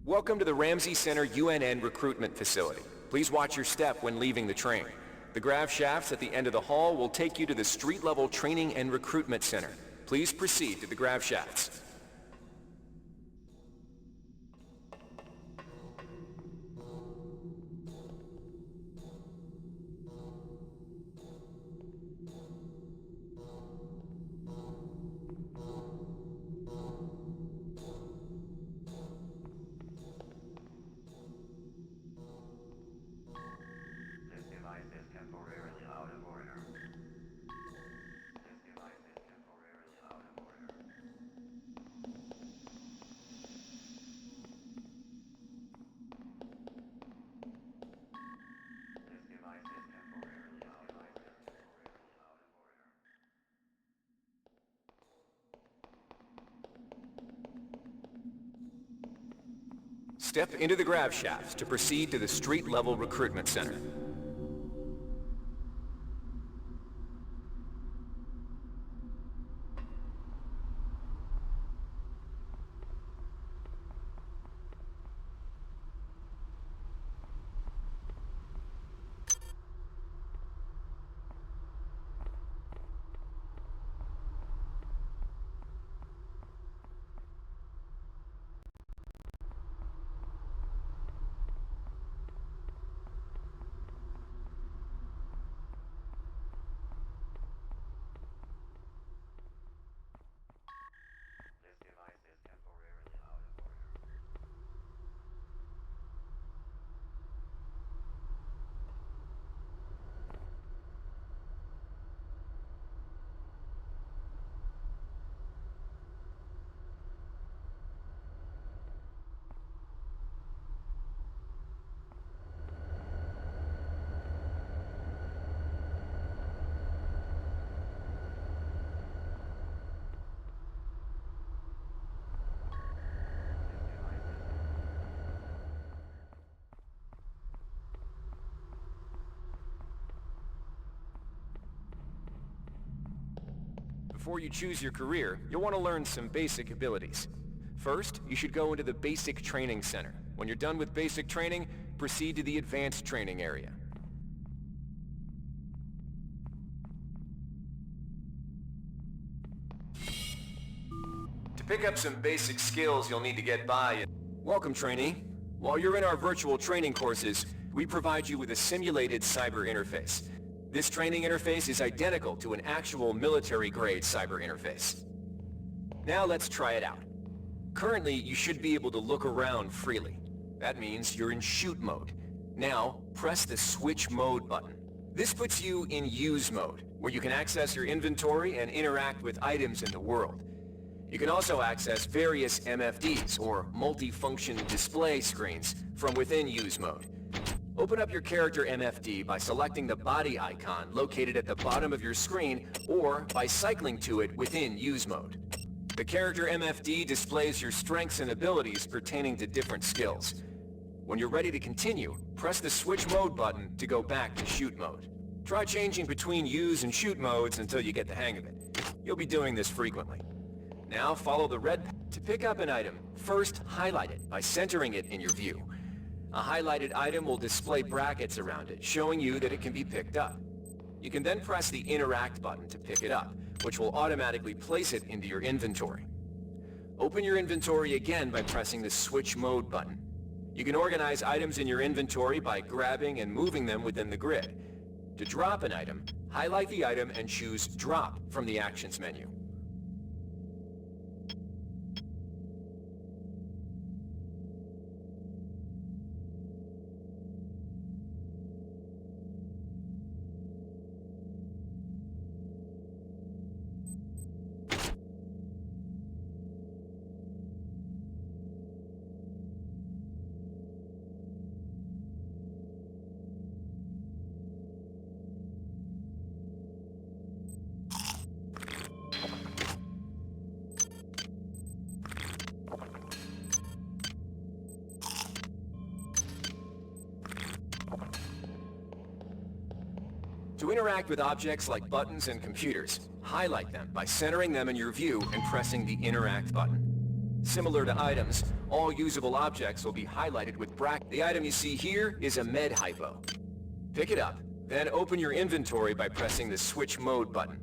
Welcome to the Ramsey Center UNN Recruitment Facility. Please watch your step when leaving the train. The grav shafts at the end of the hall will take you to the street-level Training and Recruitment Center. Please proceed to the grav shafts. Step into the grav shafts to proceed to the street-level recruitment center. Before you choose your career, you'll want to learn some basic abilities. First, you should go into the Basic Training Center. When you're done with basic training, proceed to the Advanced Training area. To pick up some basic skills you'll need to get by. Welcome, trainee. While you're in our virtual training courses, we provide you with a simulated cyber interface. This training interface is identical to an actual military-grade cyber interface. Now let's try it out. Currently, you should be able to look around freely. That means you're in shoot mode. Now, press the switch mode button. This puts you in use mode, where you can access your inventory and interact with items in the world. You can also access various MFDs, or multifunction display screens, from within use mode. Open up your character MFD by selecting the body icon located at the bottom of your screen or by cycling to it within use mode. The character MFD displays your strengths and abilities pertaining to different skills. When you're ready to continue, press the switch mode button to go back to shoot mode. Try changing between use and shoot modes until you get the hang of it. You'll be doing this frequently. Now follow the red path. To pick up an item, first highlight it by centering it in your view. A highlighted item will display brackets around it, showing you that it can be picked up. You can then press the Interact button to pick it up, which will automatically place it into your inventory. Open your inventory again by pressing the Switch Mode button. You can organize items in your inventory by grabbing and moving them within the grid. To drop an item, highlight the item and choose Drop from the Actions menu. To interact with objects like buttons and computers, highlight them by centering them in your view and pressing the Interact button. Similar to items, all usable objects will be highlighted with brackets. The item you see here is a med hypo. Pick it up, then open your inventory by pressing the Switch Mode button.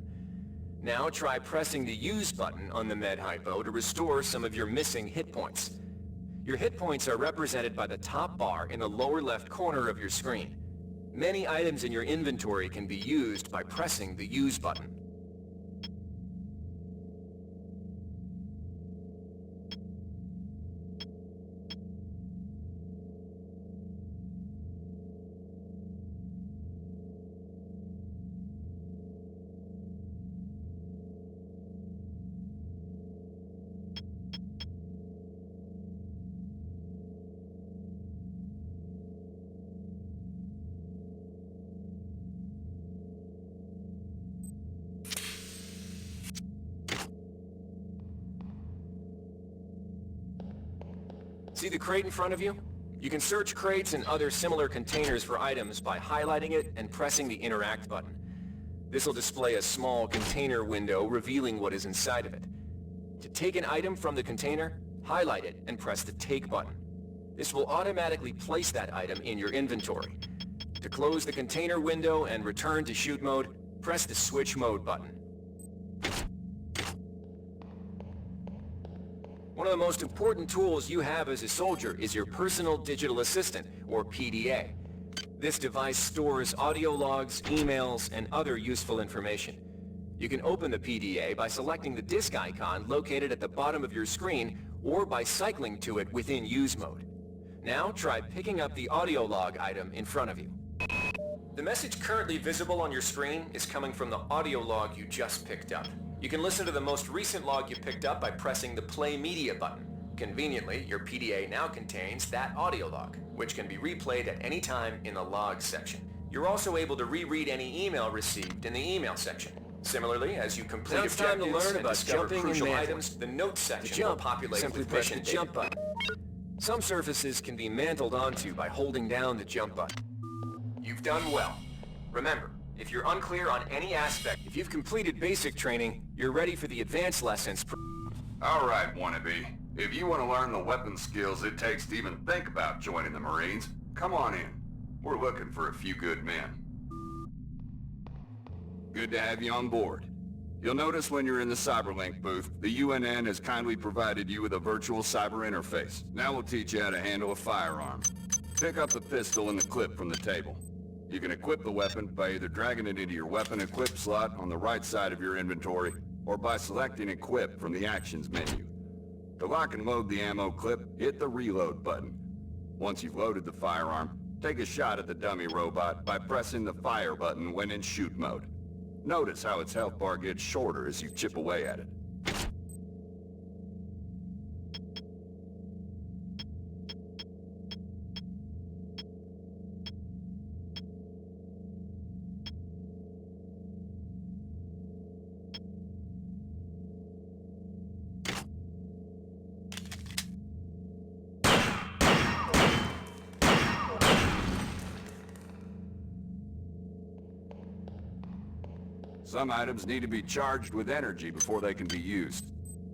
Now try pressing the Use button on the med hypo to restore some of your missing hit points. Your hit points are represented by the top bar in the lower left corner of your screen. Many items in your inventory can be used by pressing the Use button. See the crate in front of you? You can search crates and other similar containers for items by highlighting it and pressing the Interact button. This will display a small container window revealing what is inside of it. To take an item from the container, highlight it and press the Take button. This will automatically place that item in your inventory. To close the container window and return to shoot mode, press the Switch Mode button. One of the most important tools you have as a soldier is your Personal Digital Assistant, or PDA. This device stores audio logs, emails, and other useful information. You can open the PDA by selecting the disk icon located at the bottom of your screen, or by cycling to it within Use mode. Now try picking up the audio log item in front of you. The message currently visible on your screen is coming from the audio log you just picked up. You can listen to the most recent log you picked up by pressing the Play Media button. Conveniently, your PDA now contains that audio log, which can be replayed at any time in the Logs section. You're also able to reread any email received in the Email section. Similarly, as you complete objectives and discover crucial items, the Notes section will populate with mission data. Jump button. Some surfaces can be mantled onto by holding down the jump button. You've done well. Remember, if you're unclear on any aspect, if you've completed basic training, you're ready for the advanced lessons. All right, wannabe. If you want to learn the weapon skills it takes to even think about joining the Marines, come on in. We're looking for a few good men. Good to have you on board. You'll notice when you're in the Cyberlink booth, the UNN has kindly provided you with a virtual cyber interface. Now we'll teach you how to handle a firearm. Pick up the pistol and the clip from the table. You can equip the weapon by either dragging it into your weapon equip slot on the right side of your inventory, or by selecting Equip from the Actions menu. To lock and load the ammo clip, hit the Reload button. Once you've loaded the firearm, take a shot at the dummy robot by pressing the Fire button when in shoot mode. Notice how its health bar gets shorter as you chip away at it. Some items need to be charged with energy before they can be used.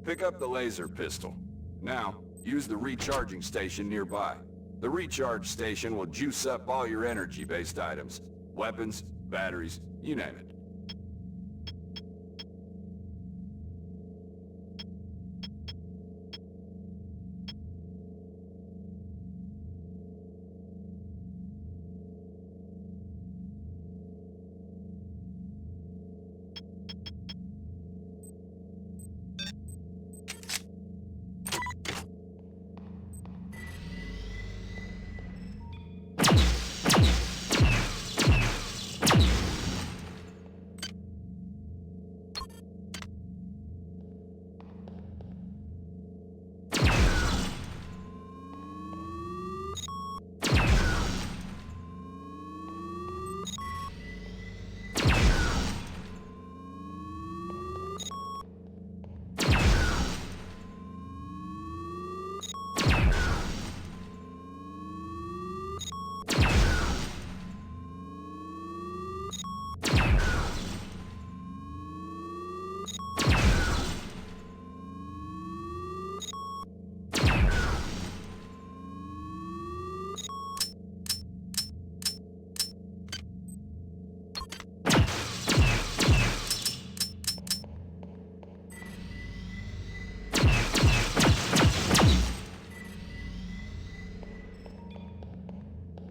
Pick up the laser pistol. Now, use the recharging station nearby. The recharge station will juice up all your energy-based items. Weapons, batteries, you name it.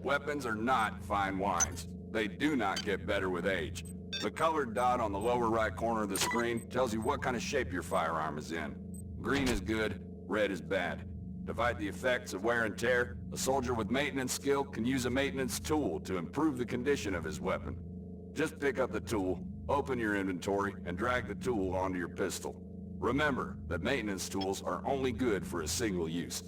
Weapons are not fine wines. They do not get better with age. The colored dot on the lower right corner of the screen tells you what kind of shape your firearm is in. Green is good, red is bad. To fight the effects of wear and tear, a soldier with maintenance skill can use a maintenance tool to improve the condition of his weapon. Just pick up the tool, open your inventory, and drag the tool onto your pistol. Remember that maintenance tools are only good for a single use.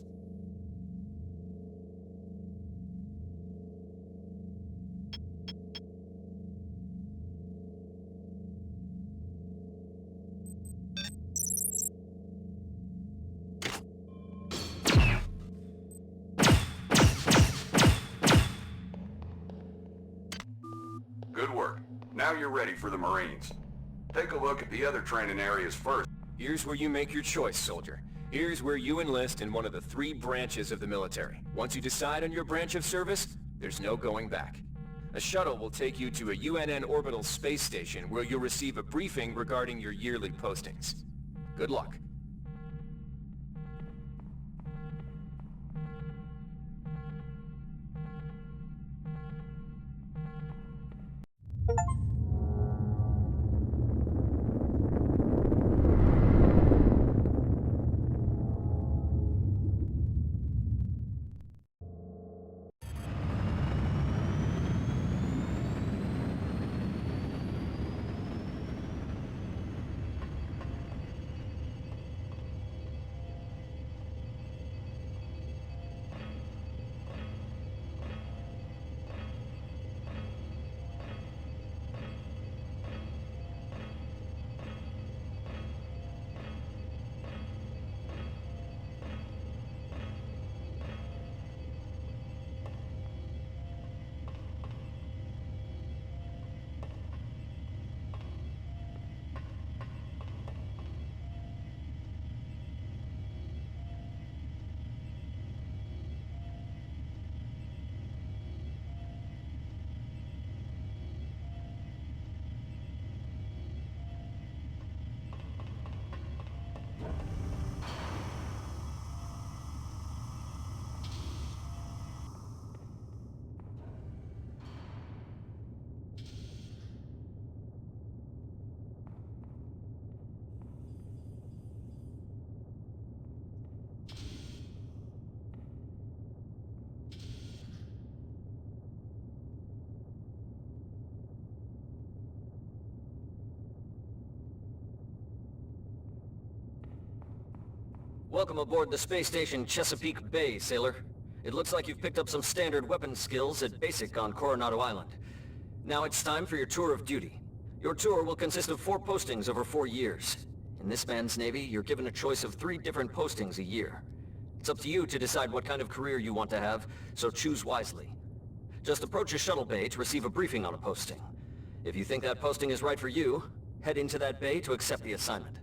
Good work. Now you're ready for the Marines. Take a look at the other training areas first. Here's where you make your choice, soldier. Here's where you enlist in one of the 3 branches of the military. Once you decide on your branch of service, there's no going back. A shuttle will take you to a UNN orbital space station where you'll receive a briefing regarding your yearly postings. Good luck. Welcome aboard the space station Chesapeake Bay, sailor. It looks like you've picked up some standard weapons skills at basic on Coronado Island. Now it's time for your tour of duty. Your tour will consist of 4 postings over 4 years. In this man's Navy, you're given a choice of 3 different postings a year. It's up to you to decide what kind of career you want to have, so choose wisely. Just approach a shuttle bay to receive a briefing on a posting. If you think that posting is right for you, head into that bay to accept the assignment.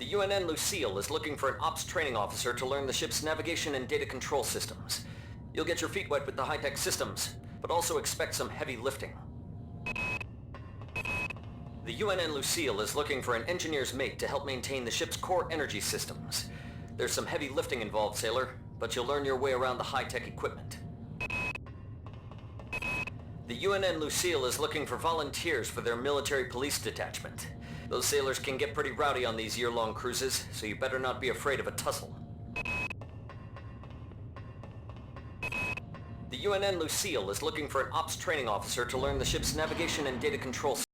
The UNN Lucille is looking for an ops training officer to learn the ship's navigation and data control systems. You'll get your feet wet with the high-tech systems, but also expect some heavy lifting. The UNN Lucille is looking for an engineer's mate to help maintain the ship's core energy systems. There's some heavy lifting involved, sailor, but you'll learn your way around the high-tech equipment. The UNN Lucille is looking for volunteers for their military police detachment. Those sailors can get pretty rowdy on these year-long cruises, so you better not be afraid of a tussle. The UNN Lucille is looking for an ops training officer to learn the ship's navigation and data control systems.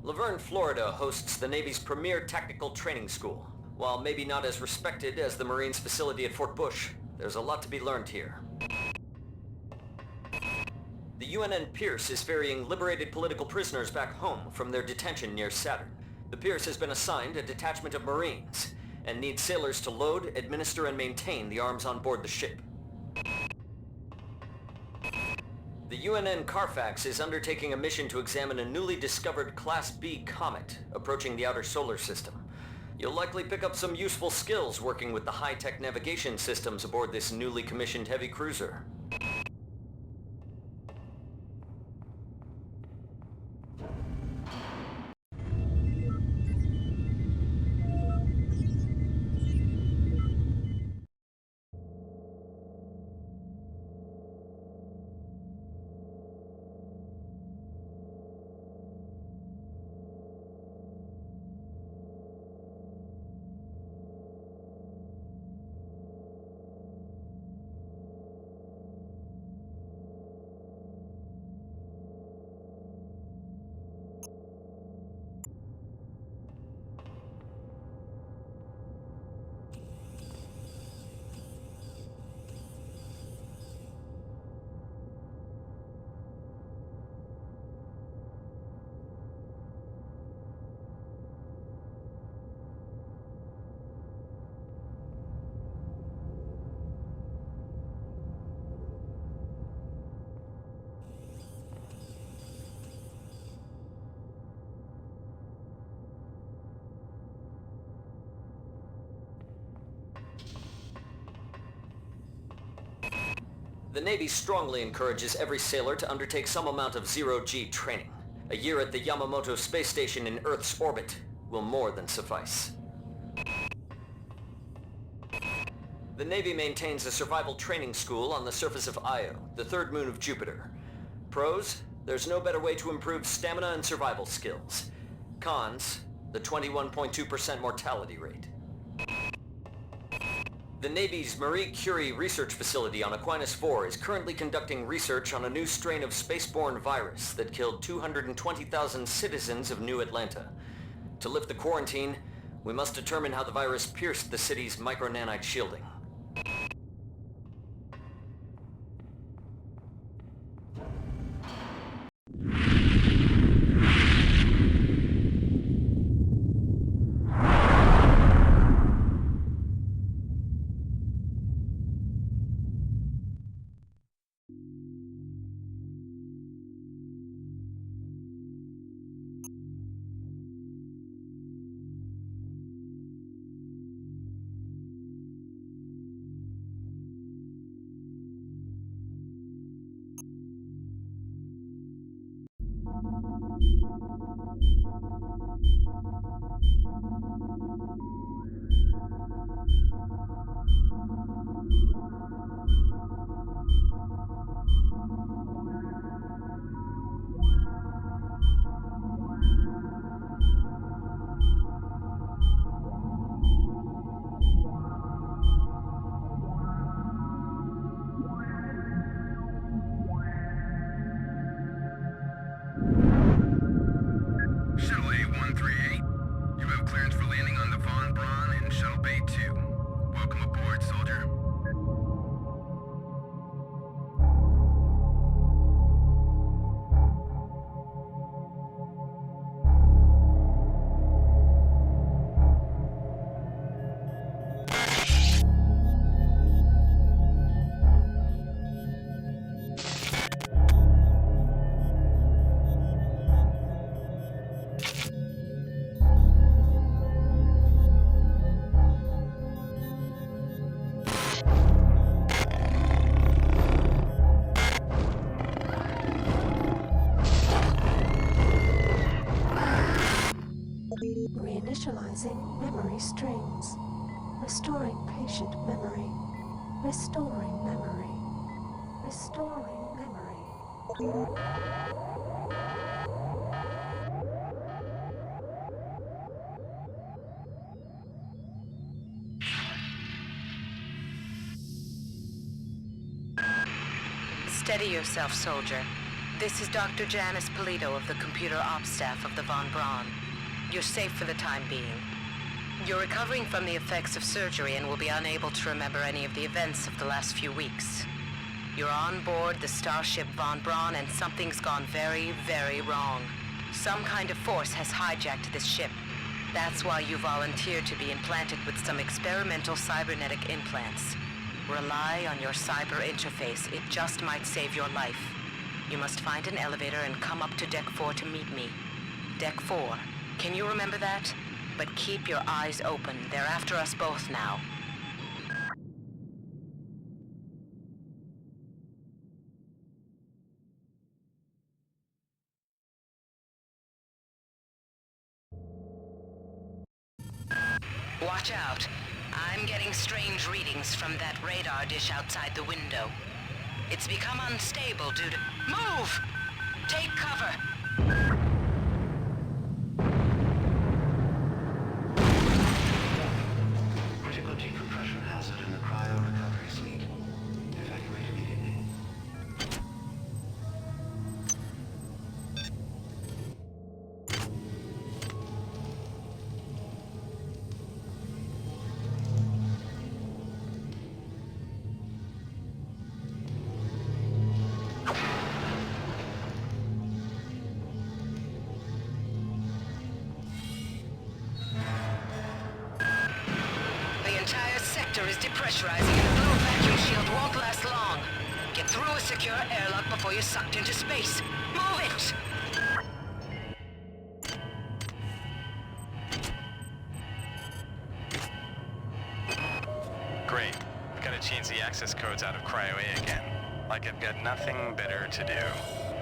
Laverne, Florida hosts the Navy's premier tactical training school. While maybe not as respected as the Marines' facility at Fort Bush, there's a lot to be learned here. The UNN Pierce is ferrying liberated political prisoners back home from their detention near Saturn. The Pierce has been assigned a detachment of Marines and needs sailors to load, administer, and maintain the arms on board the ship. The UNN Carfax is undertaking a mission to examine a newly discovered Class B comet approaching the outer solar system. You'll likely pick up some useful skills working with the high-tech navigation systems aboard this newly commissioned heavy cruiser. The Navy strongly encourages every sailor to undertake some amount of zero-G training. A year at the Yamamoto space station in Earth's orbit will more than suffice. The Navy maintains a survival training school on the surface of Io, the third moon of Jupiter. Pros, there's no better way to improve stamina and survival skills. Cons, the 21.2% mortality rate. The Navy's Marie Curie research facility on Aquinas 4 is currently conducting research on a new strain of spaceborne virus that killed 220,000 citizens of New Atlanta. To lift the quarantine, we must determine how the virus pierced the city's micronanite shielding. Analyzing memory strings. Restoring patient memory. Restoring memory. Restoring memory. Steady yourself, soldier. This is Dr. Janice Polito of the Computer Ops staff of the Von Braun. You're safe for the time being. You're recovering from the effects of surgery and will be unable to remember any of the events of the last few weeks. You're on board the starship Von Braun and something's gone very, very wrong. Some kind of force has hijacked this ship. That's why you volunteered to be implanted with some experimental cybernetic implants. Rely on your cyber interface. It just might save your life. You must find an elevator and come up to Deck 4 to meet me. Deck 4. Can you remember that? But keep your eyes open. They're after us both now. Watch out. I'm getting strange readings from that radar dish outside the window. It's become unstable due to... Move! Take cover! Critical decompression hazard in the cryo recovery suite. Evacuate immediately. Is depressurizing and the blue vacuum shield won't last long. Get through a secure airlock before you're sucked into space. Move it! Great. Gotta change the access codes out of Cryo A again. Like I've got nothing better to do.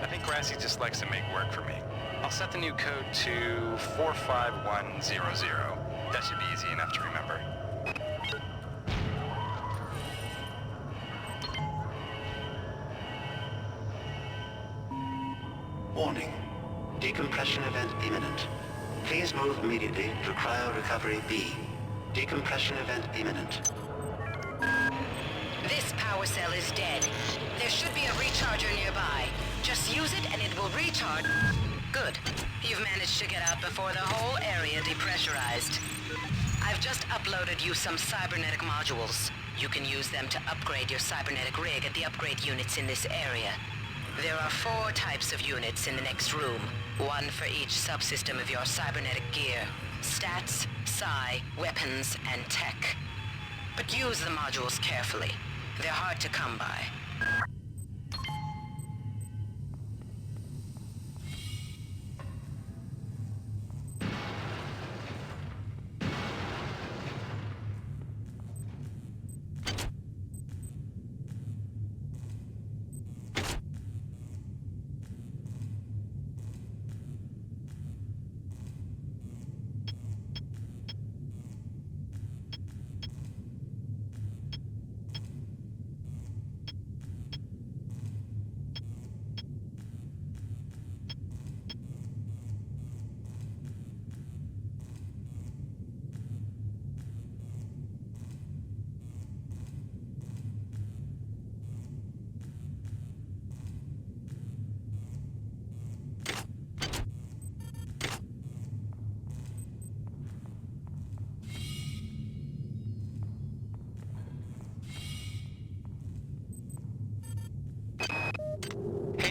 I think Grassy just likes to make work for me. I'll set the new code to 45100. That should be easy enough to remember. Warning. Decompression event imminent. Please move immediately to cryo recovery B. Decompression event imminent. This power cell is dead. There should be a recharger nearby. Just use it and it will recharge. Good. You've managed to get out before the whole area depressurized. I've just uploaded you some cybernetic modules. You can use them to upgrade your cybernetic rig at the upgrade units in this area. There are 4 types of units in the next room, one for each subsystem of your cybernetic gear. Stats, psi, weapons, and tech. But use the modules carefully. They're hard to come by.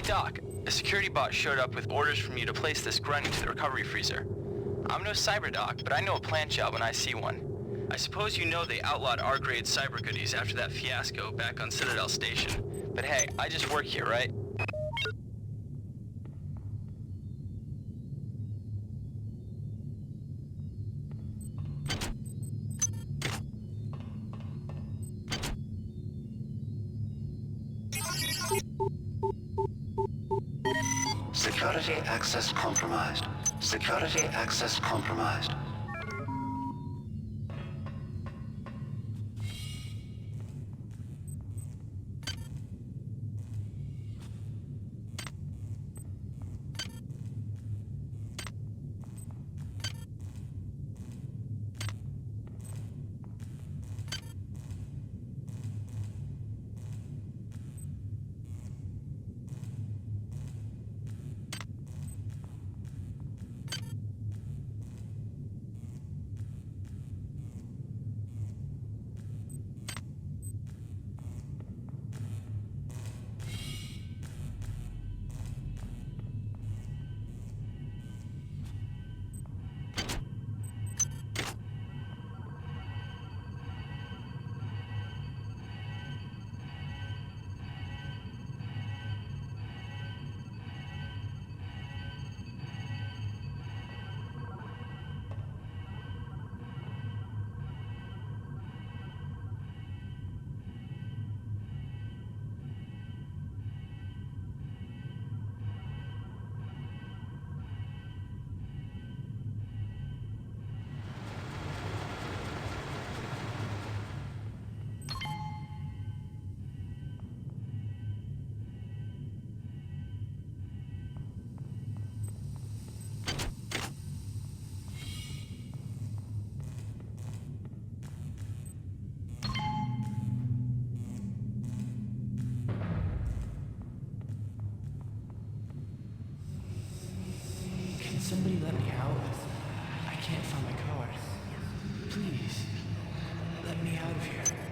Doc, a security bot showed up with orders from you to place this grunt into the recovery freezer. I'm no cyber doc, but I know a plant job when I see one. I suppose you know they outlawed R-grade cyber goodies after that fiasco back on Citadel Station. But hey, I just work here, right? Security access compromised. Security access compromised. here.